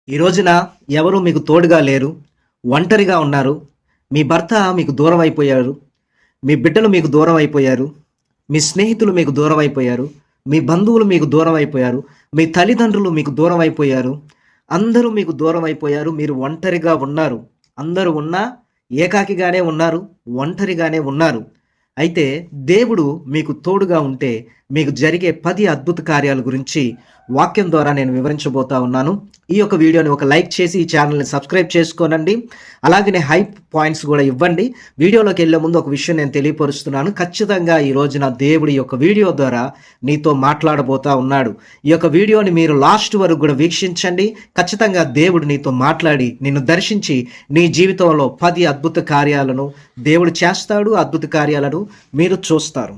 ఈ రోజున ఎవరు మీకు తోడుగా లేరు. ఒంటరిగా ఉన్నారు. మీ భర్త మీకు దూరం అయిపోయారు. మీ బిడ్డలు మీకు దూరం అయిపోయారు. మీ స్నేహితులు మీకు దూరం అయిపోయారు. మీ బంధువులు మీకు దూరం అయిపోయారు. మీ తల్లిదండ్రులు మీకు దూరం అయిపోయారు. అందరూ మీకు దూరం అయిపోయారు. మీరు ఒంటరిగా ఉన్నారు. అందరూ ఉన్నా ఏకాకిగానే ఉన్నారు. ఒంటరిగానే ఉన్నారు. అయితే దేవుడు మీకు తోడుగా ఉంటే మీకు జరిగే 10 అద్భుత కార్యాల గురించి వాక్యం ద్వారా నేను వివరించబోతా ఉన్నాను. ఈ యొక్క వీడియోని ఒక లైక్ చేసి ఈ ఛానల్ని సబ్స్క్రైబ్ చేసుకోనండి. అలాగనే హైప్ పాయింట్స్ కూడా ఇవ్వండి. వీడియోలోకి వెళ్ళే ముందు ఒక విషయం నేను తెలియపరుస్తున్నాను. ఖచ్చితంగా ఈ రోజున దేవుడి యొక్క వీడియో ద్వారా నీతో మాట్లాడబోతా ఉన్నాడు. ఈ యొక్క వీడియోని మీరు లాస్ట్ వరకు కూడా వీక్షించండి. ఖచ్చితంగా దేవుడు నీతో మాట్లాడి నిన్ను దర్శించి నీ జీవితంలో 10 అద్భుత కార్యాలను దేవుడు చేస్తాడు. అద్భుత కార్యాలను మీరు చూస్తారు.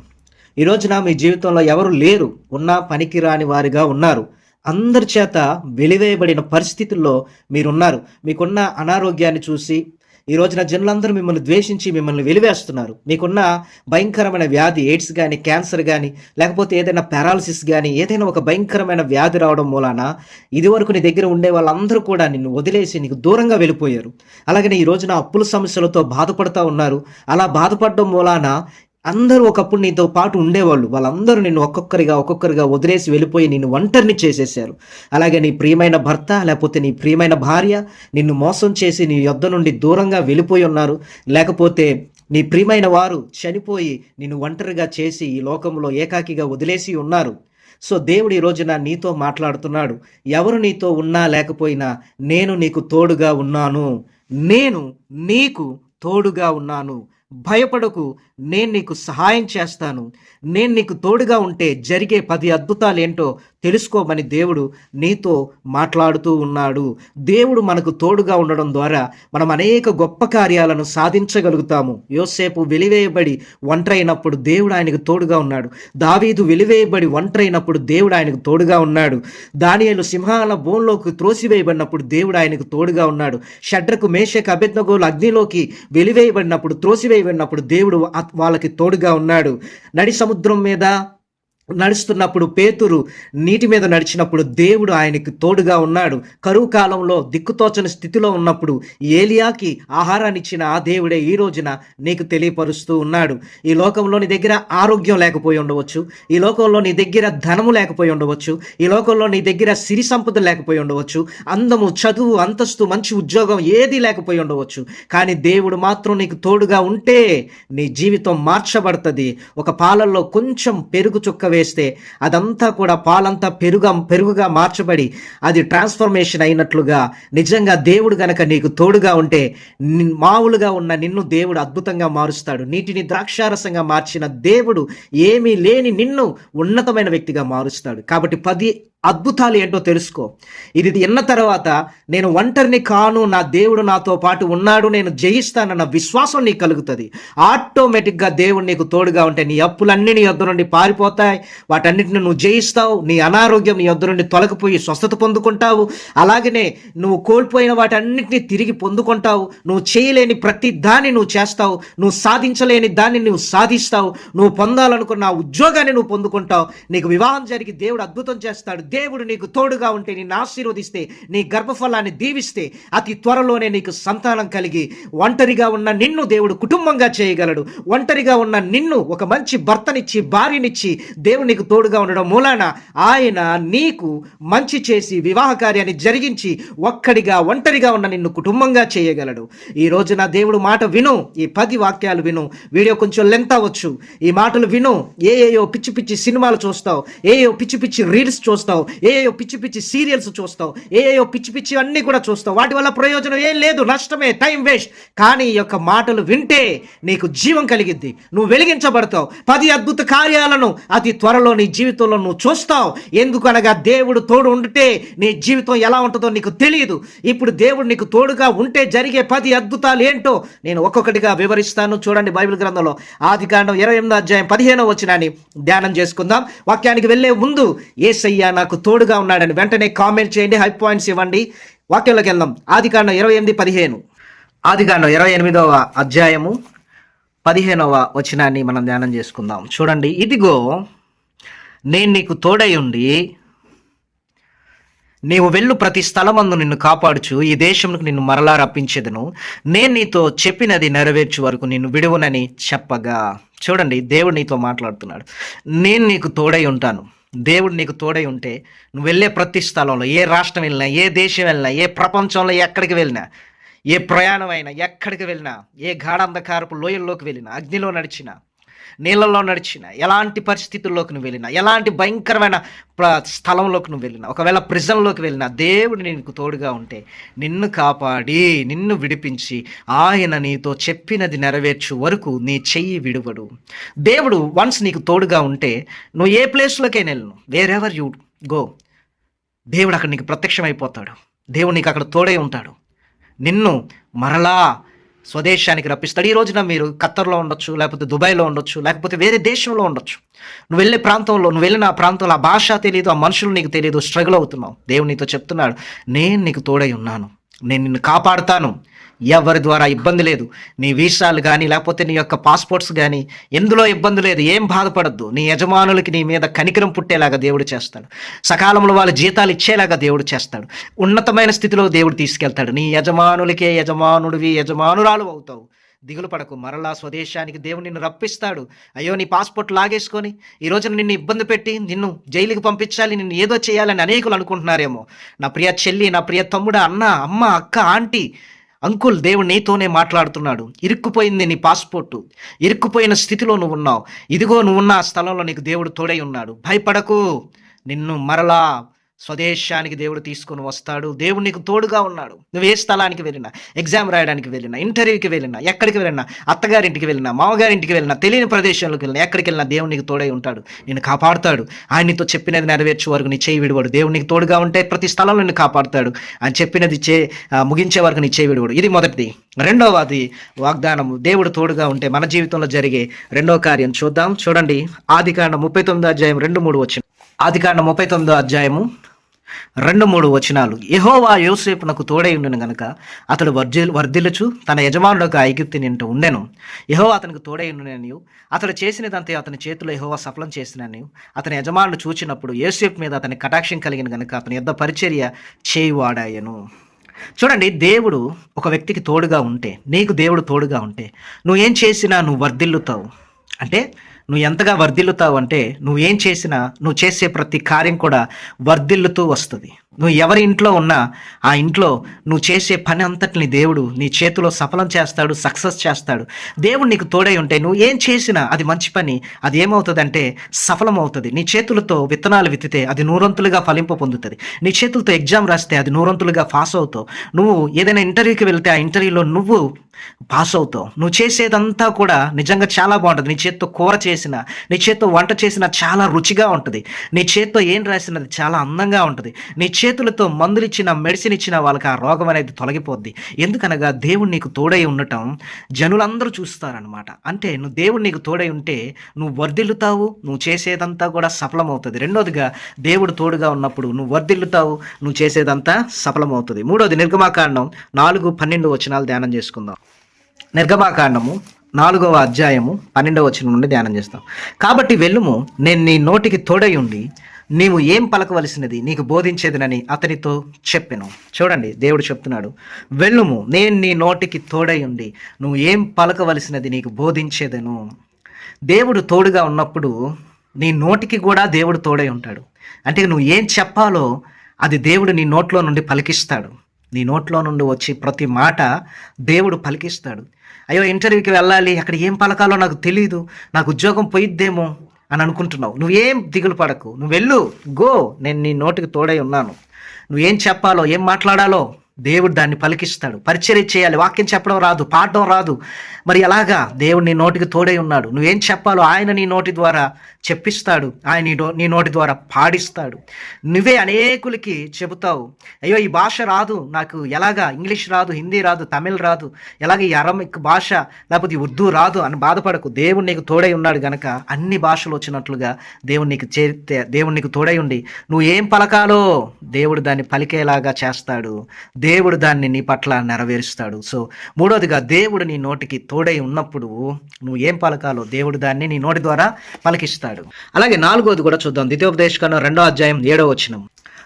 ఈ రోజున మీ జీవితంలో ఎవరు లేరు, ఉన్నా పనికిరాని వారిగా ఉన్నారు. అందరి చేత వెలివేయబడిన పరిస్థితుల్లో మీరున్నారు. మీకున్న అనారోగ్యాన్ని చూసి ఈ రోజున జనులందరూ మిమ్మల్ని ద్వేషించి మిమ్మల్ని వెలివేస్తున్నారు. మీకున్న భయంకరమైన వ్యాధి, ఎయిడ్స్ కానీ, క్యాన్సర్ కానీ, లేకపోతే ఏదైనా పారాలసిస్ కానీ, ఏదైనా ఒక భయంకరమైన వ్యాధి రావడం మూలాన ఇదివరకు నీ దగ్గర ఉండే వాళ్ళందరూ కూడా నిన్ను వదిలేసి నీకు దూరంగా వెళ్ళిపోయారు. అలాగనే ఈ రోజున అప్పుల సమస్యలతో బాధపడుతూ ఉన్నారు. అలా బాధపడడం మూలాన అందరూ ఒకప్పుడు నీతో పాటు ఉండేవాళ్ళు, వాళ్ళందరూ నిన్ను ఒక్కొక్కరిగా వదిలేసి వెళ్ళిపోయి నిన్ను ఒంటరిని చేసేసారు. అలాగే నీ ప్రియమైన భర్త లేకపోతే నీ ప్రియమైన భార్య నిన్ను మోసం చేసి నీ యొద్ద నుండి దూరంగా వెళ్ళిపోయి ఉన్నారు. లేకపోతే నీ ప్రియమైన వారు చనిపోయి నిన్ను ఒంటరిగా చేసి ఈ లోకంలో ఏకాకిగా వదిలేసి ఉన్నారు. సో దేవుడు ఈ రోజున నీతో మాట్లాడుతున్నాడు. ఎవరు నీతో ఉన్నా లేకపోయినా నేను నీకు తోడుగా ఉన్నాను. నేను నీకు తోడుగా ఉన్నాను. భయపడకు, నేను నీకు సహాయం చేస్తాను. నేను నీకు తోడుగా ఉంటే జరిగే 10 అద్భుతాలు ఏంటో తెలుసుకోమని దేవుడు నీతో మాట్లాడుతూ ఉన్నాడు. దేవుడు మనకు తోడుగా ఉండడం ద్వారా మనం అనేక గొప్ప కార్యాలను సాధించగలుగుతాము. యోసేపు వెలివేయబడి ఒంటరైనప్పుడు దేవుడు ఆయనకు తోడుగా ఉన్నాడు. దావీదు వెలివేయబడి ఒంటరైనప్పుడు దేవుడు ఆయనకు తోడుగా ఉన్నాడు. దానియేలు సింహాల బోన్లోకి త్రోసివేయబడినప్పుడు దేవుడు ఆయనకు తోడుగా ఉన్నాడు. షడ్రకు, మేషకు, అబేద్నెగోలు అగ్నిలోకి వెలివేయబడినప్పుడు, త్రోసివేయబడినప్పుడు దేవుడు వాళ్ళకి తోడుగా ఉన్నాడు. నడి సముద్రం మీద నడుస్తున్నప్పుడు, పేతురు నీటి మీద నడిచినప్పుడు దేవుడు ఆయనకి తోడుగా ఉన్నాడు. కరువు కాలంలో దిక్కుతోచని స్థితిలో ఉన్నప్పుడు ఏలియాకి ఆహారాన్ని ఇచ్చిన ఆ దేవుడే ఈ రోజున నీకు తెలియపరుస్తూ ఉన్నాడు. ఈ లోకంలో నీ దగ్గర ఆరోగ్యం లేకపోయి ఉండవచ్చు. ఈ లోకంలో నీ దగ్గర ధనము లేకపోయి ఉండవచ్చు. ఈ లోకంలో నీ దగ్గర సిరి సంపద లేకపోయి ఉండవచ్చు. అందము, చదువు, అంతస్తు, మంచి ఉద్యోగం ఏది లేకపోయి ఉండవచ్చు. కానీ దేవుడు మాత్రం నీకు తోడుగా ఉంటే నీ జీవితం మార్చబడుతుంది. ఒక పాలల్లో కొంచెం పెరుగు చుక్క వేస్తే అదంతా కూడా పాలంతా పెరుగుగా మార్చబడి అది ట్రాన్స్ఫర్మేషన్ అయినట్లుగా నిజంగా దేవుడు గనక నీకు తోడుగా ఉంటే మామూలుగా ఉన్న నిన్ను దేవుడు అద్భుతంగా మారుస్తాడు. నీటిని ద్రాక్షారసంగా మార్చిన దేవుడు ఏమీ లేని నిన్ను ఉన్నతమైన వ్యక్తిగా మారుస్తాడు. కాబట్టి 10 అద్భుతాలు ఏంటో తెలుసుకో. ఇది విన్న తర్వాత నేను ఒంటరిని కాను, నా దేవుడు నాతో పాటు ఉన్నాడు, నేను జయిస్తానన్న విశ్వాసం నీకు కలుగుతుంది. ఆటోమేటిక్గా దేవుడు నీకు తోడుగా ఉంటే నీ అప్పులన్నీ నీ యొద్ద నుండి పారిపోతాయి. వాటన్నిటిని నువ్వు జయిస్తావు. నీ అనారోగ్యం నీ యొద్ద నుండి తొలగిపోయి స్వస్థత పొందుకుంటావు. అలాగనే నువ్వు కోల్పోయిన వాటన్నిటిని తిరిగి పొందుకుంటావు. నువ్వు చేయలేని ప్రతి దాన్ని నువ్వు చేస్తావు. నువ్వు సాధించలేని దాన్ని నువ్వు సాధిస్తావు. నువ్వు పొందాలనుకున్న ఉద్యోగాన్ని నువ్వు పొందుకుంటావు. నీకు వివాహం జరిగి దేవుడు అద్భుతం చేస్తాడు. దేవుడు నీకు తోడుగా ఉంటే, నిన్ను ఆశీర్వదిస్తే, నీ గర్భఫలాన్ని దీవిస్తే అతి త్వరలోనే నీకు సంతానం కలిగి ఒంటరిగా ఉన్న నిన్ను దేవుడు కుటుంబంగా చేయగలడు. ఒంటరిగా ఉన్న నిన్ను ఒక మంచి భర్తనిచ్చి, భార్యనిచ్చి దేవుడు నీకు తోడుగా ఉండడం మూలాన ఆయన నీకు మంచి చేసి వివాహ కార్యాన్ని జరిగించి ఒంటరిగా ఉన్న నిన్ను కుటుంబంగా చేయగలడు. ఈ రోజున దేవుడు మాట విను. ఈ 10 వాక్యాలు విను. వీడియో కొంచెం లెంత్ అవ్వచ్చు. ఈ మాటలు విను. ఏయో పిచ్చి పిచ్చి సినిమాలు చూస్తావు, ఏయో పిచ్చి పిచ్చి రీల్స్ చూస్తావు, ఏయో పిచ్చి పిచ్చి సీరియల్స్ చూస్తావు, ఏయో పిచ్చి పిచ్చి అన్నీ కూడా చూస్తావు. వాటి వల్ల ప్రయోజనం ఏం లేదు, నష్టమే, టైం వేస్ట్. కానీ ఈ యొక్క మాటలు వింటే నీకు జీవం కలిగిద్ది. నువ్వు వెలిగించబడతావు. 10 అద్భుత కార్యాలను అతి త్వరలో నీ జీవితంలో నువ్వు చూస్తావు. ఎందుకనగా దేవుడు తోడు ఉంటే నీ జీవితం ఎలా ఉంటుందో నీకు తెలియదు. ఇప్పుడు దేవుడు నీకు తోడుగా ఉంటే జరిగే 10 అద్భుతాలు ఏంటో నేను ఒక్కొక్కటిగా వివరిస్తాను. చూడండి, బైబిల్ గ్రంథంలో ఆదికాండం 28వ అధ్యాయం 15వ వచనాన్ని ధ్యానం చేసుకుందాం. వాక్యానికి వెళ్ళే ముందు యేసయ్య నాకు తోడుగా ఉన్నాడని వెంటనే కామెంట్ చేయండి, హై పాయింట్స్ ఇవ్వండి. వాక్యంలోకి వెళ్దాం. ఆదికాండం 28:15. ఆదికాండం 28వ అధ్యాయము 15వ వచనాన్ని మనం ధ్యానం చేసుకుందాం. చూడండి, ఇదిగో నేను నీకు తోడై ఉండి నీవు వెళ్ళు ప్రతి స్థలమందు నిన్ను కాపాడుచు ఈ దేశమునకు నిన్ను మరలా రప్పించేదను, నేను నీతో చెప్పినది నెరవేర్చు వరకు నిన్ను విడువనని చెప్పగా. చూడండి, దేవుడు నీతో మాట్లాడుతున్నాడు. నేను నీకు తోడై ఉంటాను. దేవుడు నీకు తోడై ఉంటే నువ్వు వెళ్ళే ప్రతి స్థలంలో, ఏ రాష్ట్రం వెళ్ళినా, ఏ దేశం వెళ్ళినా, ఏ ప్రపంచంలో ఎక్కడికి వెళ్ళినా, ఏ ప్రయాణం అయినా, ఎక్కడికి వెళ్ళినా, ఏ గాఢంధకారపు లోయల్లోకి వెళ్ళినా, అగ్నిలో నడిచినా, నీళ్ళల్లో నడిచిన, ఎలాంటి పరిస్థితుల్లోకి నువ్వు వెళ్ళినా, ఎలాంటి భయంకరమైన స్థలంలోకి నువ్వు వెళ్ళినా, ఒకవేళ ప్రిజన్లోకి వెళ్ళినా, దేవుడు నీకు తోడుగా ఉంటే నిన్ను కాపాడి నిన్ను విడిపించి ఆయన నీతో చెప్పినది నెరవేర్చు వరకు నీ చెయ్యి విడువడు. దేవుడు వన్స్ నీకు తోడుగా ఉంటే నువ్వు ఏ ప్లేస్లోకైనా వెళ్ళను, వేర్ ఎవర్ యూ గో, దేవుడు అక్కడ నీకు ప్రత్యక్షమైపోతాడు. దేవుడు నీకు అక్కడ తోడై ఉంటాడు. నిన్ను మరలా స్వదేశానికి రప్పిస్తాడు. ఈ రోజున మీరు ఖత్తర్లో ఉండొచ్చు, లేకపోతే దుబాయ్లో ఉండొచ్చు, లేకపోతే వేరే దేశంలో ఉండొచ్చు. నువ్వు వెళ్ళే ప్రాంతంలో, నువ్వు వెళ్ళిన ఆ ప్రాంతంలో ఆ భాష తెలియదు, ఆ మనుషులు నీకు తెలియదు, స్ట్రగుల్ అవుతున్నావు. దేవుడు నీతో చెప్తున్నాడు, నేను నీకు తోడై ఉన్నాను, నేను నిన్ను కాపాడుతాను. ఎవరి ద్వారా ఇబ్బంది లేదు. నీ వీసాలు కానీ, లేకపోతే నీ యొక్క పాస్పోర్ట్స్ కానీ, ఎందులో ఇబ్బంది లేదు. ఏం బాధపడద్దు. నీ యజమానులకి నీ మీద కనికరం పుట్టేలాగా దేవుడు చేస్తాడు. సకాలంలో వాళ్ళ జీతాలు ఇచ్చేలాగా దేవుడు చేస్తాడు. ఉన్నతమైన స్థితిలో దేవుడు తీసుకెళ్తాడు. నీ యజమానులకే యజమానుడివి, యజమానురాలు అవుతావు. దిగులు పడకు. మరలా స్వదేశానికి దేవుడు నిన్ను రప్పిస్తాడు. అయ్యో, నీ పాస్పోర్ట్ లాగేసుకొని ఈ రోజున నిన్ను ఇబ్బంది పెట్టి నిన్ను జైలుకి పంపించాలి, నిన్ను ఏదో చేయాలని అనేకులు అనుకుంటున్నారేమో. నా ప్రియ చెల్లి, నా ప్రియ తమ్ముడు, అన్న, అమ్మ, అక్క, ఆంటీ, అంకుల్, దేవుడు నీతోనే మాట్లాడుతున్నాడు. ఇరుక్కుపోయింది నీ పాస్పోర్టు, ఇరుక్కుపోయిన స్థితిలో నువ్వు ఉన్నావు. ఇదిగో నువ్వున్న ఆ స్థలంలో నీకు దేవుడు తోడై ఉన్నాడు. భయపడకు. నిన్ను మరలా స్వదేశానికి దేవుడు తీసుకొని వస్తాడు. దేవుడు నీకు తోడుగా ఉన్నాడు. నువ్వు ఏ స్థలానికి వెళ్ళినా, ఎగ్జామ్ రాయడానికి వెళ్ళినా, ఇంటర్వ్యూకి వెళ్ళినా, ఎక్కడికి వెళ్ళినా, అత్తగారింటికి వెళ్ళినా, మామగారింటికి వెళ్ళినా, తెలియని ప్రదేశంలోకి వెళ్ళినా, ఎక్కడికి వెళ్ళినా దేవుడు నీకు తోడై ఉంటాడు. నిన్ను కాపాడుతాడు. ఆయనతో చెప్పినది నెరవేర్చే వరకు నీ చేయి విడివాడు. దేవుడు నీకు తోడుగా ఉంటే ప్రతి స్థలంలో నిన్ను కాపాడుతాడు. ఆయన చెప్పినది ముగించే వరకు నీ చేయి విడివాడు. ఇది మొదటిది. రెండవది వాగ్దానము. దేవుడు తోడుగా ఉంటే మన జీవితంలో జరిగే రెండవ కార్యం చూద్దాం. చూడండి, ఆదికాండం 39 అధ్యాయం 2-3 వచనం. ఆదికాండం 39 అధ్యాయము 2-3 వచనాలు. యెహోవా యోసేపునకు తోడై ఉండెను గనుక అతడు వర్ధిల్లుచు తన యజమానులకు ఐగుప్తు నింట ఉండెను. యెహోవా అతనికి తోడై ఉండెననియు అతడు చేసినదంతే అతని చేతిలో యెహోవా సఫలం చేసిననియు అతని యజమానులు చూచినప్పుడు యోసేపు మీద అతని కటాక్షం కలిగిన గనుక అతని యొద్ద పరిచర్య చేయువాడాయెను. చూడండి, దేవుడు ఒక వ్యక్తికి తోడుగా ఉంటే, నీకు దేవుడు తోడుగా ఉంటే నువ్వు ఏం చేసినా నువ్వు వర్ధిల్లుతావు. అంటే నువ్వు ఎంతగా వర్ధిల్లుతావు అంటే, నువ్వు ఏం చేసినా, నువ్వు చేసే ప్రతి కార్యం కూడా వర్ధిల్లుతూ వస్తుంది. నువ్వు ఎవరి ఇంట్లో ఉన్నా ఆ ఇంట్లో నువ్వు చేసే పని అంతటిని దేవుడు నీ చేతిలో సఫలం చేస్తాడు, సక్సెస్ చేస్తాడు. దేవుడు నీకు తోడై ఉంటే నువ్వు ఏం చేసినా అది మంచి పని, అది ఏమవుతుందంటే సఫలం అవుతుంది. నీ చేతులతో విత్తనాలు విత్తితే అది 100 ఫలింపు పొందుతుంది. నీ చేతులతో ఎగ్జామ్ రాస్తే అది 100 పాస్ అవుతావు. నువ్వు ఏదైనా ఇంటర్వ్యూకి వెళ్తే ఆ ఇంటర్వ్యూలో నువ్వు పాస్ అవుతావు. నువ్వు చేసేదంతా కూడా నిజంగా చాలా బాగుంటుంది. నీ చేత్తో కూర చేసినా, నీ చేత్తో వంట చేసినా చాలా రుచిగా ఉంటుంది. నీ చేత్తో ఏం రాసినది చాలా అందంగా ఉంటుంది. నీ చేతులతో మందులు ఇచ్చిన, మెడిసిన్ ఇచ్చిన వాళ్ళకి ఆ రోగం అనేది తొలగిపోద్ది. ఎందుకనగా దేవుడు నీకు తోడై ఉండటం జనులందరూ చూస్తారనమాట. అంటే నువ్వు దేవుడు నీకు తోడై ఉంటే నువ్వు వర్ధిల్లుతావు, నువ్వు చేసేదంతా కూడా సఫలమవుతుంది. రెండోదిగా, దేవుడు తోడుగా ఉన్నప్పుడు నువ్వు వర్ధిల్లుతావు, నువ్వు చేసేదంతా సఫలమవుతుంది. మూడోది, నిర్గమాకాండం 4-12 వచనాలు ధ్యానం చేసుకుందాం. నిర్గమాకాండము 4వ అధ్యాయము 12వ వచనం నుండి ధ్యానం చేస్తాం. కాబట్టి వెళ్ళుము, నేను నీ నోటికి తోడై ఉండి నీవు ఏం పలకవలసినది నీకు బోధించేదనని అతనితో చెప్పెను. చూడండి, దేవుడు చెప్తున్నాడు, వెళ్ళుము, నేను నీ నోటికి తోడై ఉండి నువ్వు ఏం పలకవలసినది నీకు బోధించేదను. దేవుడు తోడుగా ఉన్నప్పుడు నీ నోటికి కూడా దేవుడు తోడై ఉంటాడు. అంటే నువ్వు ఏం చెప్పాలో అది దేవుడు నీ నోట్లో నుండి పలికిస్తాడు. నీ నోట్లో నుండి వచ్చి ప్రతి మాట దేవుడు పలికిస్తాడు. అయ్యో, ఇంటర్వ్యూకి వెళ్ళాలి, అక్కడ ఏం పలకాలో నాకు తెలీదు, నాకు ఉద్యోగం పోయిద్దేమో అని అనుకుంటున్నావు. నువ్వేం దిగులు పడకు, నువ్వు వెళ్ళు, గో, నేను నీ నోటికి తోడై ఉన్నాను. నువ్వేం చెప్పాలో, ఏం మాట్లాడాలో దేవుడు దాన్ని పలికిస్తాడు. పరిచర్య చేయాలి, వాక్యం చెప్పడం రాదు, పాడడం రాదు, మరి అలాగా దేవుడు నీ నోటికి తోడై ఉన్నాడు. నువ్వేం చెప్పాలో ఆయన నీ నోటి ద్వారా చెప్పిస్తాడు, ఆయన నీ నోటి ద్వారా పాడిస్తాడు. నువ్వే అనేకులకి చెబుతావు, అయ్యో ఈ భాష రాదు నాకు, ఎలాగా ఇంగ్లీష్ రాదు, హిందీ రాదు, తమిళ్ రాదు, ఎలాగ ఈ అరమిక్ భాష లేకపోతే ఈ ఉర్దూ రాదు అని బాధపడకు. దేవుడు నీకు తోడై ఉన్నాడు గనక అన్ని భాషలు వచ్చినట్లుగా దేవుడు నీకు తోడై ఉండి నువ్వు ఏం పలకాలో దేవుడు దాన్ని పలికేలాగా చేస్తాడు. దేవుడు దాన్ని నీ పట్ల నెరవేరుస్తాడు. సో మూడోదిగా, దేవుడు నీ నోటికి తోడై ఉన్నప్పుడు నువ్వు ఏం పలకాలో దేవుడు దాన్ని నీ నోటి ద్వారా పలికిస్తాడు. అలాగే 4వది కూడా చూద్దాం. ద్వితీయోపదేశకాండం 2వ అధ్యాయం 7వ వచనం.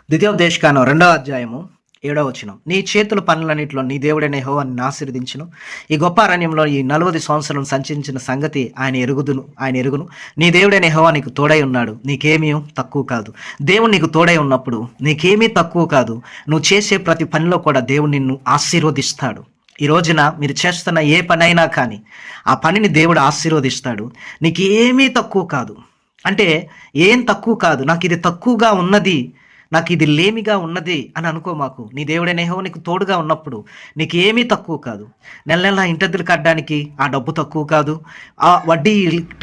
ద్వితీయోపదేశకాండం 2వ అధ్యాయము 7వ వచనం. నీ చేతుల పనులన్నిటిలో నీ దేవుడైన యెహోవా నిన్ను ఆశీర్వదించును. ఈ గొప్ప అరణ్యంలో ఈ 40 సంవత్సరం సంచరించిన సంగతి ఆయన ఎరుగును. నీ దేవుడైన యెహోవా నీకు తోడై ఉన్నాడు, నీకేమీ తక్కువ కాదు. దేవుడు నీకు తోడై ఉన్నప్పుడు నీకేమీ తక్కువ కాదు. నువ్వు చేసే ప్రతి పనిలో కూడా దేవుడు నిన్ను ఆశీర్వదిస్తాడు. ఈ రోజున మీరు చేస్తున్న ఏ పనైనా కానీ ఆ పనిని దేవుడు ఆశీర్వదిస్తాడు. నీకు ఏమీ తక్కువ కాదు. అంటే ఏం తక్కువ కాదు, నాకు ఇది తక్కువగా ఉన్నది, నాకు ఇది లేమిగా ఉన్నది అని అనుకో మాకు. నీ దేవుడైన యెహోవా నీకు తోడుగా ఉన్నప్పుడు నీకు ఏమీ తక్కువ కాదు. నెల నెల ఇంటద్దులు కట్టడానికి ఆ డబ్బు తక్కువ కాదు. ఆ వడ్డీ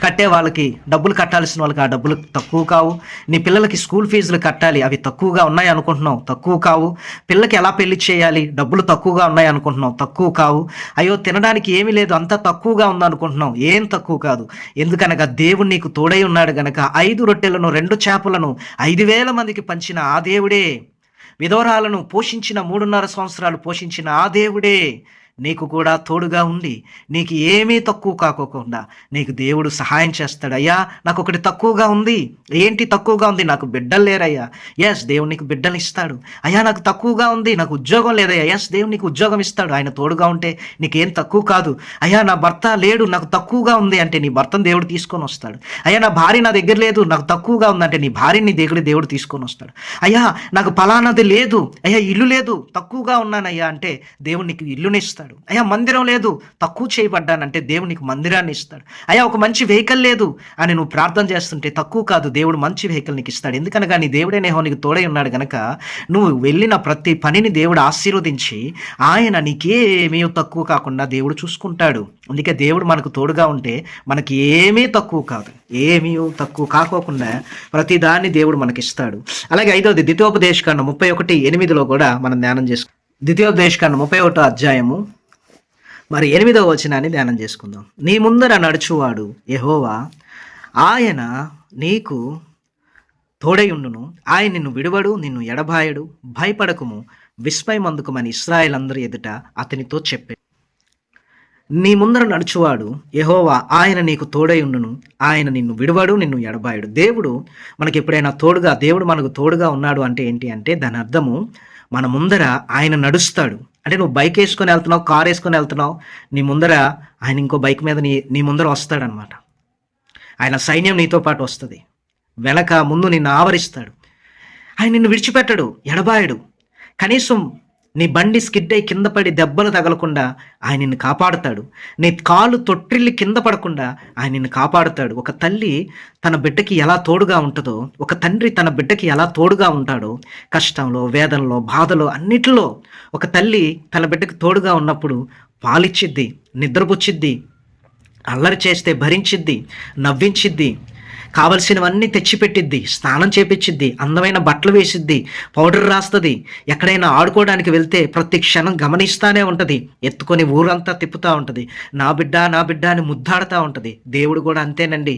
కట్టే వాళ్ళకి, డబ్బులు కట్టాల్సిన వాళ్ళకి ఆ డబ్బులు తక్కువ కావు. నీ పిల్లలకి స్కూల్ ఫీజులు కట్టాలి, అవి తక్కువగా ఉన్నాయి అనుకుంటున్నావు, తక్కువ కావు. పిల్లకి ఎలా పెళ్లి చేయాలి, డబ్బులు తక్కువగా ఉన్నాయి అనుకుంటున్నావు, తక్కువ కావు. అయ్యో తినడానికి ఏమీ లేదు, అంతా తక్కువగా ఉందనుకుంటున్నావు, ఏం తక్కువ కాదు. ఎందుకనగా దేవుడు నీకు తోడై ఉన్నాడు గనక 5 రొట్టెలను 2 చేపలను 5,000 మందికి పంచిన ఆ దేవుడే, విధవరాలను పోషించిన 3.5 సంవత్సరాలు పోషించిన ఆ దేవుడే నీకు కూడా తోడుగా ఉండి నీకు ఏమీ తక్కువ కాకోకుండా నీకు దేవుడు సహాయం చేస్తాడు. అయ్యా నాకు ఒకటి తక్కువగా ఉంది. ఏంటి తక్కువగా ఉంది? నాకు బిడ్డలు లేరయ్యా. ఎస్, దేవుడు నీకు బిడ్డలు ఇస్తాడు. అయ్యా నాకు తక్కువగా ఉంది, నాకు ఉద్యోగం లేదయ్యా. ఎస్, దేవుడు నీకు ఉద్యోగం ఇస్తాడు. ఆయన తోడుగా ఉంటే నీకేం తక్కువ కాదు. అయ్యా నా భర్త లేడు, నాకు తక్కువగా ఉంది అంటే నీ భర్తను దేవుడు తీసుకొని వస్తాడు. అయ్యా నా భార్య నా దగ్గర లేదు, నాకు తక్కువగా ఉందంటే నీ భార్యని దేవుడు తీసుకొని వస్తాడు. అయ్యా నాకు ఫలానాది లేదు, అయ్యా ఇల్లు లేదు, తక్కువగా ఉన్నానయ్యా అంటే దేవుడు నీకు ఇల్లుని ఇస్తాడు. అయ్యా మందిరం లేదు, తక్కువ చేయబడ్డానంటే దేవుడు నీకు మందిరాన్ని ఇస్తాడు. అయ్యా ఒక మంచి వెహికల్ లేదు అని నువ్వు ప్రార్థన చేస్తుంటే తక్కువ కాదు, దేవుడు మంచి వెహికల్ నీకు ఇస్తాడు. ఎందుకనగా నీ దేవుడైన యెహోవా నీకు తోడై ఉన్నాడు గనక నువ్వు వెళ్ళిన ప్రతి పనిని దేవుడు ఆశీర్వదించి ఆయన నీకేమీ తక్కువ కాకుండా దేవుడు చూసుకుంటాడు. అందుకే దేవుడు మనకు తోడుగా ఉంటే మనకి ఏమీ తక్కువ కాదు, ఏమీ తక్కువ కాకోకుండా ప్రతిదాన్ని దేవుడు మనకిస్తాడు. అలాగే 5వది ద్వితీయోపదేశకాండం 31:8 కూడా మనం ధ్యానం చేసుకుంటాం. ద్వితీయోపదేశకాండం 31వ అధ్యాయము 8వ వచనాన్ని ధ్యానం చేసుకుందాం. నీ ముందర నడుచువాడు యెహోవా, ఆయన నీకు తోడైయుండును, ఆయన నిన్ను విడువడు, నిన్ను ఎడబాయడు, భయపడకుము, విస్మయమందుకుమని ఇశ్రాయేలు అందరి ఎదుట అతనితో చెప్పే. నీ ముందర నడుచువాడు యెహోవా, ఆయన నీకు తోడైయుండును, ఆయన నిన్ను విడువడు, నిన్ను ఎడబాయడు. దేవుడు మనకి ఎప్పుడైనా తోడుగా, దేవుడు మనకు తోడుగా ఉన్నాడు అంటే ఏంటి అంటే దాని అర్థము మన ముందర ఆయన నడుస్తాడు. అంటే నువ్వు బైక్ వేసుకొని వెళ్తున్నావు, కార్ వేసుకొని వెళ్తున్నావు, నీ ముందర ఆయన ఇంకో బైక్ మీద నీ ముందర వస్తాడనమాట. ఆయన సైన్యం నీతో పాటు వస్తుంది, వెనక ముందు నిన్ను ఆవరిస్తాడు. ఆయన నిన్ను విడిచిపెట్టడు, ఎడబాయడు. కనీసం నీ బండి స్కిడ్ అయి కింద పడి దెబ్బలు తగలకుండా ఆయన నిన్ను కాపాడుతాడు. నీ కాలు తొట్టిల్లి కింద పడకుండా ఆయన నిన్ను కాపాడుతాడు. ఒక తల్లి తన బిడ్డకి ఎలా తోడుగా ఉంటుందో, ఒక తండ్రి తన బిడ్డకి ఎలా తోడుగా ఉంటాడో, కష్టంలో, వేదనలో, బాధలో, అన్నిటిలో ఒక తల్లి తన బిడ్డకి తోడుగా ఉన్నప్పుడు పాలిచ్చిద్ది, నిద్రపుచ్చిద్ది, అల్లరి చేస్తే భరించిద్ది, నవ్వించిద్ది, కావలసినవన్నీ తెచ్చిపెట్టిద్ది, స్నానం చేపించిద్ది, అందమైన బట్టలు వేసిద్ది, పౌడర్ రాస్తుంది. ఎక్కడైనా ఆడుకోవడానికి వెళ్తే ప్రతి క్షణం గమనిస్తానే ఉంటుంది, ఎత్తుకొని ఊరంతా తిప్పుతూ ఉంటుంది, నా బిడ్డ నా బిడ్డ అని ముద్దాడుతూ ఉంటుంది. దేవుడు కూడా అంతేనండి.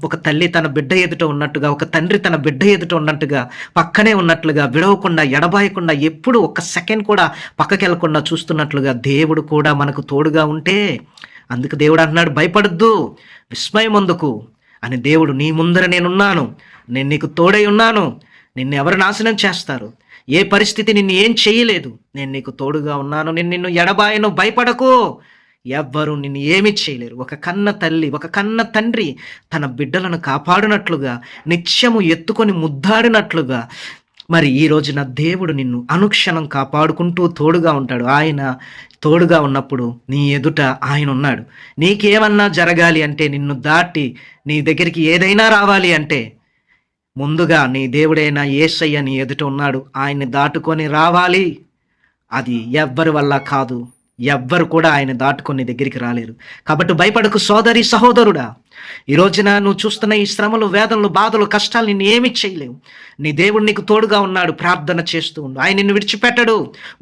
ఒక తల్లి తన బిడ్డ ఎదుట ఉన్నట్టుగా, ఒక తండ్రి తన బిడ్డ ఎదుట ఉన్నట్టుగా, పక్కనే ఉన్నట్లుగా, విడవకుండా, ఎడబాయకుండా, ఎప్పుడు ఒక్క సెకండ్ కూడా పక్కకి వెళ్లకుండా చూస్తున్నట్లుగా దేవుడు కూడా మనకు తోడుగా ఉంటే, అందుకు దేవుడు అంటున్నాడు, భయపడద్దు, విస్మయమందుకు అని. దేవుడు నీ ముందర నేనున్నాను, నేను నీకు తోడై ఉన్నాను, నిన్ను ఎవరు నాశనం చేస్తారు, ఏ పరిస్థితి నిన్ను ఏం చేయలేదు, నేను నీకు తోడుగా ఉన్నాను, నేను నిన్ను ఎడబాయను, భయపడకు, ఎవ్వరూ నిన్ను ఏమీ చేయలేరు. ఒక కన్న తల్లి, ఒక కన్న తండ్రి తన బిడ్డలను కాపాడినట్లుగా, నిత్యము ఎత్తుకొని ముద్దాడినట్లుగా మరి ఈ రోజున దేవుడు నిన్ను అనుక్షణం కాపాడుకుంటూ తోడుగా ఉంటాడు. ఆయన తోడుగా ఉన్నప్పుడు నీ ఎదుట ఆయన ఉన్నాడు. నీకేమన్నా జరగాలి అంటే, నిన్ను దాటి నీ దగ్గరికి ఏదైనా రావాలి అంటే, ముందుగా నీ దేవుడైన యేసయ్య నీ ఎదుట ఉన్నాడు. ఆయన్ని దాటుకొని రావాలి. అది ఎవ్వరి వల్ల కాదు, ఎవ్వరు కూడా ఆయన దాటుకొని దగ్గరికి రాలేరు. కాబట్టి భయపడకు సోదరి, సహోదరుడా. ఈ రోజున నువ్వు చూస్తున్న ఈ శ్రమలు, వేదనలు, బాధలు, కష్టాలు నిన్ను ఏమీ చేయలేవు. నీ దేవుడు నీకు తోడుగా ఉన్నాడు. ప్రార్థన చేస్తూ ఉండు. ఆయన నిన్ను విడిచిపెట్టడు,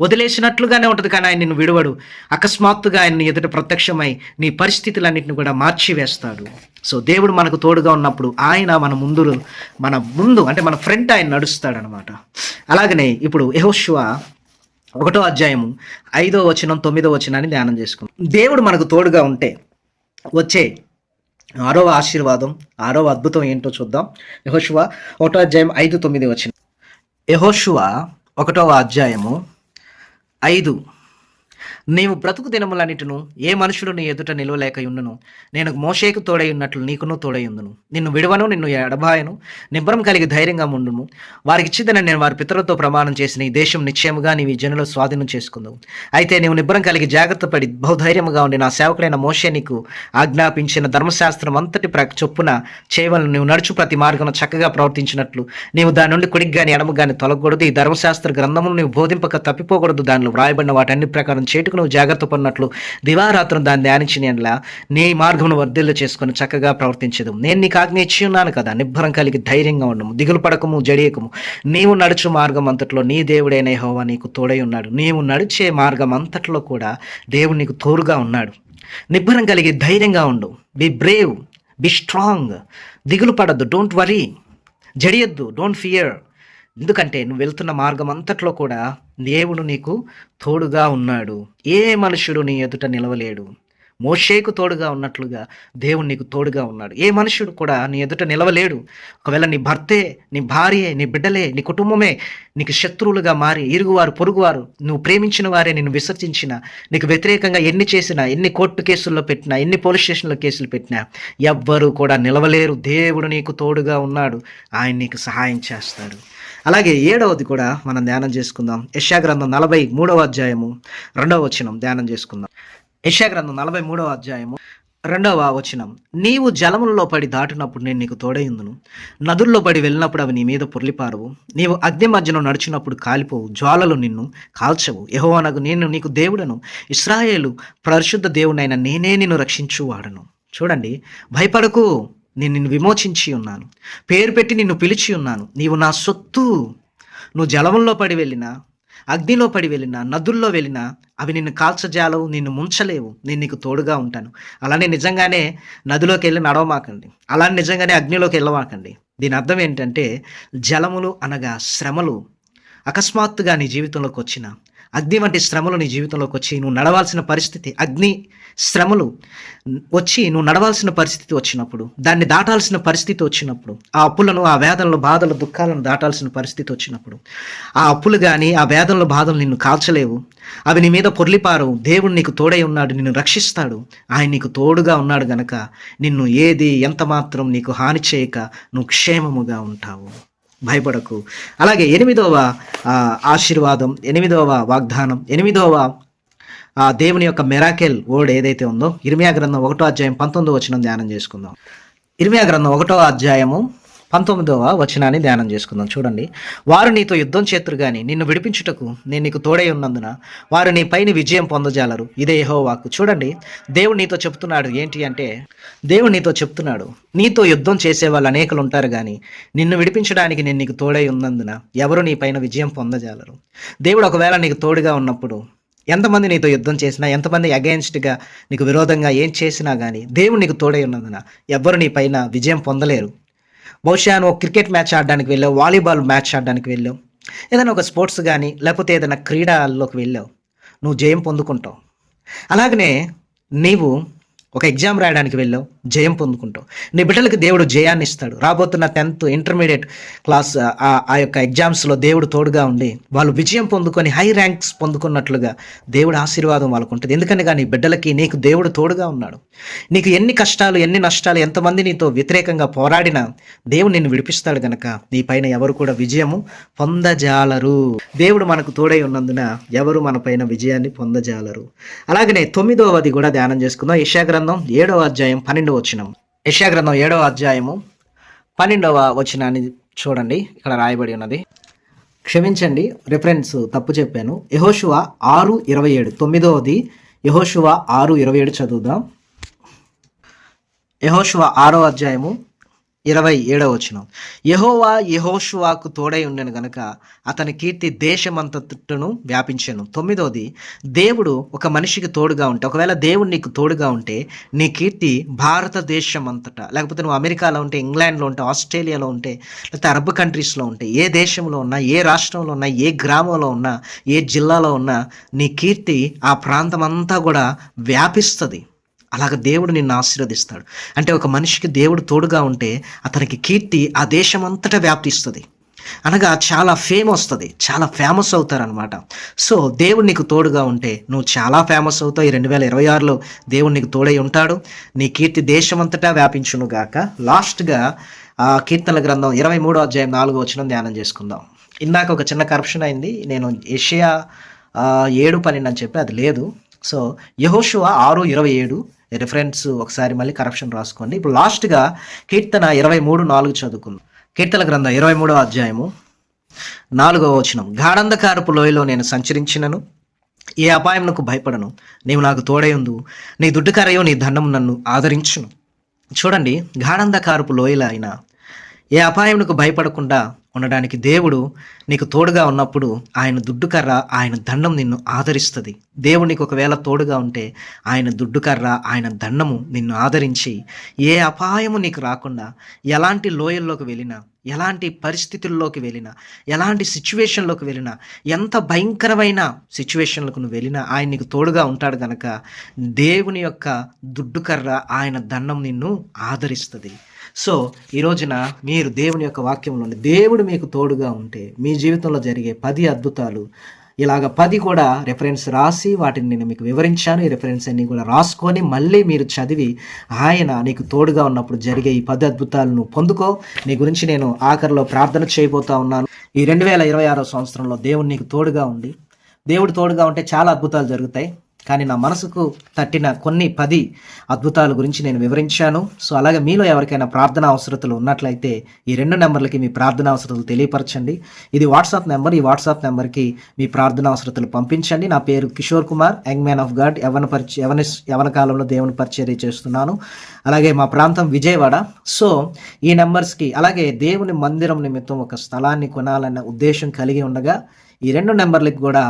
వదిలేసినట్లుగానే ఉంటుంది కానీ ఆయన నిన్ను విడవడు. అకస్మాత్తుగా ఆయన ఎదుట ప్రత్యక్షమై నీ పరిస్థితులన్నింటిని కూడా మార్చివేస్తాడు. సో దేవుడు మనకు తోడుగా ఉన్నప్పుడు ఆయన మన ముందు అంటే మన ఫ్రంట్ ఆయన నడుస్తాడనమాట. అలాగనే ఇప్పుడు యెహోషువ 1వ అధ్యాయము 5వ వచనం 9వ వచనాన్ని ధ్యానం చేసుకుందాం. దేవుడు మనకు తోడుగా ఉంటే వచ్చే 6వ ఆశీర్వాదం, 6వ అద్భుతం ఏంటో చూద్దాం. యెహోషువ 1వ అధ్యాయం 5-9 వచనం. యెహోషువ 1:5. నీవు బ్రతుకు దినములన్నిటిను ఏ మనుషుడు నీ ఎదుట నిలవలేక ఉండును. నేను మోషేకు తోడై ఉన్నట్లు నీకును తోడై ఉందును. నిన్ను విడువను, నిన్ను ఎడబాయను. నిబ్బరం కలిగి ధైర్యంగా ఉండును. వారికి ఇచ్చిదని నేను వారి పితరులతో ప్రమాణం చేసిన ఈ దేశం నిశ్చయముగా నీవు ఈ జనుల స్వాధీనం చేసుకుందావు. అయితే నీవు నిబ్బరం కలిగి జాగ్రత్త పడి బహుధైర్యముగా ఉండి నా సేవకుడైన మోషే నీకు ఆజ్ఞాపించిన ధర్మశాస్త్రం అంతటి చొప్పున చేయవలను. నీవు నడుచు ప్రతి మార్గంలో చక్కగా ప్రవర్తించినట్లు నీవు దాని నుండి కుడికి గాని ఎడమ గాని తొలగకూడదు. ఈ ధర్మశాస్త్ర గ్రంథమును నీవు బోధింపక తప్పిపోకూడదు. దానిలో వ్రాయబడిన వాటన్ని ప్రకారం చేటుకు నువ్వు జాగ్రత్త పడినట్లు దివారాత్రం దాన్ని ధ్యానించిన ఎడల నీ మార్గమును వర్ధిల్లు చేసుకుని చక్కగా ప్రవర్తించదు. నేను నీకు ఆజ్ఞ ఇచ్చి ఉన్నాను కదా. నిబ్బరం కలిగి ధైర్యంగా ఉండము, దిగులు పడకము, జడియకము. నీవు నడుచు మార్గం అంతట్లో నీ దేవుడైన యెహోవా నీకు తోడై ఉన్నాడు. నీవు నడిచే మార్గం అంతట్లో కూడా దేవుడు నీకు తోడుగా ఉన్నాడు. నిబ్బరం కలిగి ధైర్యంగా ఉండు. Be brave, be strong. దిగులు పడద్దు, డోంట్ వరీ. జడియద్దు, డోంట్ ఫియర్. ఎందుకంటే నువ్వు వెళ్తున్న మార్గం అంతట్లో కూడా దేవుడు నీకు తోడుగా ఉన్నాడు. ఏ మనుషుడు నీ ఎదుట నిలవలేడు. మోషేకు తోడుగా ఉన్నట్లుగా దేవుడు నీకు తోడుగా ఉన్నాడు. ఏ మనుషుడు కూడా నీ ఎదుట నిలవలేడు. ఒకవేళ నీ భర్తే, నీ భార్యే, నీ బిడ్డలే, నీ కుటుంబమే నీకు శత్రువులుగా మారి, ఇరుగువారు, పొరుగువారు, నువ్వు ప్రేమించిన వారే నిన్ను విసర్జించినా, నీకు వ్యతిరేకంగా ఎన్ని చేసినా, ఎన్ని కోర్టు కేసుల్లో పెట్టినా, ఎన్ని పోలీస్ స్టేషన్లో కేసులు పెట్టినా ఎవ్వరూ కూడా నిలవలేరు. దేవుడు నీకు తోడుగా ఉన్నాడు. ఆయన నీకు సహాయం చేస్తాడు. అలాగే 7వది కూడా మనం ధ్యానం చేసుకుందాం. యెషయా గ్రంథం 43:2 ధ్యానం చేసుకుందాం. యెషయా గ్రంథం 43:2 నీవు జలములలో పడి దాటినప్పుడు నేను నీకు తోడైందును. నదుల్లో పడి వెళ్ళినప్పుడు అవి నీ మీద పొర్లిపారవు. నీవు అగ్ని మధ్యలో నడిచినప్పుడు కాలిపోవు. జ్వాలలు నిన్ను కాల్చవు. యెహోవానగు నేను నీకు దేవుడను. ఇశ్రాయేలు పరిశుద్ధ దేవుడైన నేనే నిన్ను రక్షించువాడను. చూడండి, భయపడకు, నేను నిన్ను విమోచించి ఉన్నాను. పేరు పెట్టి నిన్ను పిలిచి ఉన్నాను. నీవు నా సొత్తు. నువ్వు జలముల్లో పడి వెళ్ళినా, అగ్నిలో పడి వెళ్ళినా, నదుల్లో వెళ్ళినా అవి నిన్ను కాల్చజాలవు, నిన్ను ముంచలేవు. నేను నీకు తోడుగా ఉంటాను. అలానే నిజంగానే నదిలోకి వెళ్ళి నడవమాకండి. అలానే నిజంగానే అగ్నిలోకి వెళ్ళమాకండి. దీని అర్థం ఏంటంటే, జలములు అనగా శ్రమలు అకస్మాత్తుగా నీ జీవితంలోకి వచ్చిన, అగ్ని వంటి శ్రమలు నీ జీవితంలోకి వచ్చి నువ్వు నడవాల్సిన పరిస్థితి, అగ్ని శ్రమలు వచ్చి నువ్వు నడవాల్సిన పరిస్థితి వచ్చినప్పుడు, దాన్ని దాటాల్సిన పరిస్థితి వచ్చినప్పుడు, ఆ అప్పులను, ఆ వేదనలు, బాధలు, దుఃఖాలను దాటాల్సిన పరిస్థితి వచ్చినప్పుడు, ఆ అప్పులు కానీ ఆ వేదనలు, బాధలు నిన్ను కాల్చలేవు. అవి నీ మీద పొర్లిపారవు. దేవుడు నీకు తోడై ఉన్నాడు, నిన్ను రక్షిస్తాడు. ఆయన నీకు తోడుగా ఉన్నాడు గనక నిన్ను ఏది ఎంత మాత్రం నీకు హాని చేయక నువ్వు క్షేమముగా ఉంటావు. భయపడకు. అలాగే 8వ ఆశీర్వాదం, 8వ వాగ్దానం, 8వ దేవుని యొక్క మెరాకెల్ వర్డ్ ఏదైతే ఉందో, ఇర్మియా గ్రంథం 1:19 ధ్యానం చేసుకుందాం. ఇర్మియా గ్రంథం 1:19 ధ్యానం చేసుకుందాం. చూడండి, వారు నీతో యుద్ధం చేతురు గాని నిన్ను విడిపించుటకు నేను నీకు తోడై ఉన్నందున వారు నీ పైన విజయం పొందజాలరు. ఇదే యెహోవాకు. చూడండి, దేవుడు నీతో చెప్తున్నాడు. ఏంటి అంటే, దేవుడు నీతో చెప్తున్నాడు, నీతో యుద్ధం చేసే వాళ్ళు అనేకులు ఉంటారు కానీ నిన్ను విడిపించడానికి నేను నీకు తోడై ఉన్నందున ఎవరు నీ పైన విజయం పొందజాలరు. దేవుడు ఒకవేళ నీకు తోడుగా ఉన్నప్పుడు ఎంతమంది నీతో యుద్ధం చేసినా, ఎంతమంది అగెయిన్స్ట్గా నీకు విరోధంగా ఏం చేసినా కానీ దేవుడు నీకు తోడై ఉన్నందున ఎవరు నీ పైన విజయం పొందలేరు. బహుశా నువ్వు క్రికెట్ మ్యాచ్ ఆడడానికి వెళ్ళావు, వాలీబాల్ మ్యాచ్ ఆడడానికి వెళ్ళావు, ఏదైనా ఒక స్పోర్ట్స్ కానీ లేకపోతే ఏదైనా క్రీడల్లోకి వెళ్ళావు, నువ్వు జయం పొందుకుంటావు. అలాగనే నీవు ఒక ఎగ్జామ్ రాయడానికి వెళ్ళావు, జయం పొందుకుంటావు. నీ బిడ్డలకు దేవుడు జయాన్ని ఇస్తాడు. రాబోతున్న 10th ఇంటర్మీడియట్ క్లాస్ ఆ యొక్క ఎగ్జామ్స్లో దేవుడు తోడుగా ఉండి వాళ్ళు విజయం పొందుకొని హై ర్యాంక్స్ పొందుకున్నట్లుగా దేవుడు ఆశీర్వాదం వాళ్ళకు ఉంటుంది. ఎందుకనగా నీ బిడ్డలకి నీకు దేవుడు తోడుగా ఉన్నాడు. నీకు ఎన్ని కష్టాలు, ఎన్ని నష్టాలు, ఎంతమంది నీతో వ్యతిరేకంగా పోరాడినా దేవుడు నిన్ను విడిపిస్తాడు గనక నీ పైన ఎవరు కూడా విజయము పొందజాలరు. దేవుడు మనకు తోడై ఉన్నందున ఎవరు మన పైన విజయాన్ని పొందజాలరు. అలాగనే 9వది కూడా ధ్యానం చేసుకుందాం. యెషయా గ్రంథం 7:12. యెషయా గ్రంథం 7:12 చూడండి, ఇక్కడ రాయబడి ఉన్నది. క్షమించండి, రిఫరెన్స్ తప్పు చెప్పాను. యెహోషువ 6:27. 9వది యెహోషువ 6:27 చదువుదాం. యెహోషువ 6:27. యెహోవా యెహోషువాకు తోడై ఉండెను గనుక అతని కీర్తి దేశమంతటను వ్యాపించెను. 9వది, దేవుడు ఒక మనిషికి తోడుగా ఉంటే, ఒకవేళ దేవుడు నీకు తోడుగా ఉంటే నీ కీర్తి భారతదేశం అంతటా, లేకపోతే నువ్వు అమెరికాలో ఉంటే, ఇంగ్లాండ్లో ఉంటే, ఆస్ట్రేలియాలో ఉంటే, లేకపోతే అరబ్ కంట్రీస్లో ఉంటే, ఏ దేశంలో ఉన్నా, ఏ రాష్ట్రంలో ఉన్నా, ఏ గ్రామంలో ఉన్నా, ఏ జిల్లాలో ఉన్నా నీ కీర్తి ఆ ప్రాంతం అంతా కూడా వ్యాపిస్తుంది. అలాగ దేవుడు నిన్ను ఆశీర్వదిస్తాడు. అంటే ఒక మనిషికి దేవుడు తోడుగా ఉంటే అతనికి కీర్తి ఆ దేశం అంతటా వ్యాప్తిస్తుంది. అనగా చాలా ఫేమ్ వస్తుంది, చాలా ఫేమస్ అవుతారనమాట. సో దేవుడు నీకు తోడుగా ఉంటే నువ్వు చాలా ఫేమస్ అవుతావు. ఈ 2026లో దేవుడు నీకు తోడై ఉంటాడు. నీ కీర్తి దేశమంతటా వ్యాపించును గాక. లాస్ట్గా కీర్తనల గ్రంథం 23వ అధ్యాయం 4వ వచనం ధ్యానం చేసుకుందాం. ఇందాక ఒక చిన్న కరప్షన్ అయింది, నేను యెషయా 7:12 అని చెప్పి అది లేదు. సో యెహోషువ 6:27 రిఫరెన్స్ ఒకసారి మళ్ళీ కరప్షన్ రాసుకోండి. ఇప్పుడు లాస్ట్గా కీర్తన 23:4 చదువుకుందాం. కీర్తన గ్రంథం 23వ అధ్యాయము 4వ వచనం. గాఢంధకారపు లోయలో నేను సంచరించినను ఏ అపాయమునకు భయపడను, నీవు నాకు తోడయుందు, నీ దుడ్డుకరయో నీ దండము నన్ను ఆదరించును. చూడండి, గాఢంధకారపు లోయలో అయినా ఏ అపాయమునకు భయపడకుండా ఉండడానికి దేవుడు నీకు తోడుగా ఉన్నప్పుడు ఆయన దుడ్డుకర్ర, ఆయన దండం నిన్ను ఆదరిస్తుంది. దేవుడు నీకు ఒకవేళ తోడుగా ఉంటే ఆయన దుడ్డుకర్ర, ఆయన దండము నిన్ను ఆదరించి ఏ అపాయము నీకు రాకుండా, ఎలాంటి లోయల్లోకి వెళ్ళినా, ఎలాంటి పరిస్థితుల్లోకి వెళ్ళినా, ఎలాంటి సిచ్యువేషన్లోకి వెళ్ళినా, ఎంత భయంకరమైన సిచ్యువేషన్లకు నువ్వు వెళ్ళినా ఆయన నీకు తోడుగా ఉంటాడు కనుక దేవుని యొక్క దుడ్డుకర్ర, ఆయన దండం నిన్ను ఆదరిస్తుంది. సో ఈ రోజున మీరు దేవుని యొక్క వాక్యంలోని దేవుడు మీకు తోడుగా ఉంటే మీ జీవితంలో జరిగే 10 అద్భుతాలు, ఇలాగ 10 కూడా రెఫరెన్స్ రాసి వాటిని నేను మీకు వివరించాను. ఈ రెఫరెన్స్ అన్ని కూడా రాసుకొని మళ్ళీ మీరు చదివి ఆయన నీకు తోడుగా ఉన్నప్పుడు జరిగే ఈ 10 అద్భుతాలను పొందుకో. నీ గురించి నేను ఆఖరిలో ప్రార్థన చేయబోతా ఉన్నాను. ఈ 2026వ సంవత్సరంలో దేవుడు నీకు తోడుగా ఉండి, దేవుడు తోడుగా ఉంటే చాలా అద్భుతాలు జరుగుతాయి. కానీ నా మనసుకు తట్టిన కొన్ని 10 అద్భుతాల గురించి నేను వివరించాను. సో అలాగే మీలో ఎవరికైనా ప్రార్థన అవసరతలు ఉన్నట్లయితే ఈ 2 నెంబర్లకి మీ ప్రార్థన అవసరతలు తెలియపరచండి. ఇది వాట్సాప్ నెంబర్. ఈ వాట్సాప్ నెంబర్కి మీ ప్రార్థన అవసరతలు పంపించండి. నా పేరు Kishore Kumar, young man of God, యవన కాలంలో దేవుని పరిచర్య చేస్తున్నాను. అలాగే మా ప్రాంతం విజయవాడ. సో ఈ నెంబర్స్కి, అలాగే దేవుని మందిరం నిమిత్తం ఒక స్థలాన్ని కొనాలన్న ఉద్దేశం కలిగి ఉండగా ఈ 2 నెంబర్లకి కూడా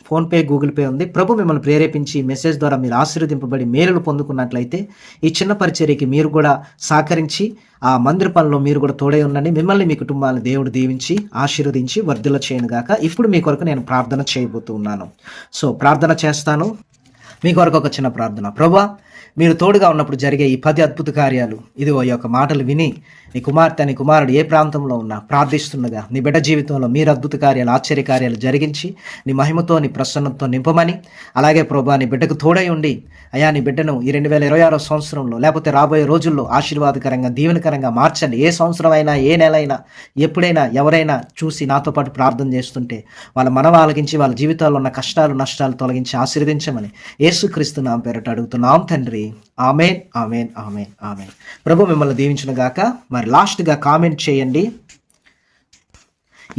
ఫోన్పే, గూగుల్ పే ఉంది. ప్రభు మిమ్మల్ని ప్రేరేపించి మెసేజ్ ద్వారా మీరు ఆశీర్వదింపబడి మేలులు పొందుకున్నట్లయితే ఈ చిన్న పరిచర్యకి మీరు కూడా సహకరించి ఆ మందిర పనిలో మీరు కూడా తోడై ఉండండి. మిమ్మల్ని, మీ కుటుంబాలను దేవుడు దీవించి ఆశీర్వదించి వర్ధిల్ల చేయను గాక. ఇప్పుడు మీ కొరకు నేను ప్రార్థన చేయబోతూ ఉన్నాను. సో ప్రార్థన చేస్తాను. మీ కొరకు ఒక చిన్న ప్రార్థన. ప్రభువా, మీరు తోడుగా ఉన్నప్పుడు జరిగే ఈ 10 అద్భుత కార్యాలు, ఇదిగో ఈ యొక్క మాటలు విని నీ కుమార్తె, నీ కుమారుడు ఏ ప్రాంతంలో ఉన్నా ప్రార్థిస్తుండగా నీ బిడ్డ జీవితంలో మీరు అద్భుత కార్యాలు, ఆశ్చర్య కార్యాలు జరిగించి నీ మహిమతో, నీ ప్రసన్నతతో నింపమని, అలాగే ప్రభువా నీ బిడ్డకు తోడై ఉండి అయా నీ బిడ్డను ఈ 2026వ సంవత్సరంలో లేకపోతే రాబోయే రోజుల్లో ఆశీర్వాదకరంగా, దీవెనకరంగా మార్చండి. ఏ సంవత్సరం అయినా, ఏ నెల అయినా, ఎప్పుడైనా ఎవరైనా చూసి నాతో పాటు ప్రార్థన చేస్తుంటే వాళ్ళ మనవ ఆలకించి వాళ్ళ జీవితాల్లో ఉన్న కష్టాలు, నష్టాలు తొలగించి ఆశీర్వదించమని యేసుక్రీస్తు నామం పేరట అడుగుతున్నాం తండ్రి. ఆమేన్, ఆమేన్, ఆమేన్, ఆమేన్. ప్రభు మిమ్మల్ని దీవించును గాక. మరి లాస్ట్గా కామెంట్ చేయండి,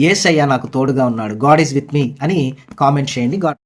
యేసయ్య నాకు తోడుగా ఉన్నాడు, గాడ్ ఈజ్ విత్ మీ అని కామెంట్ చేయండి. గాడ్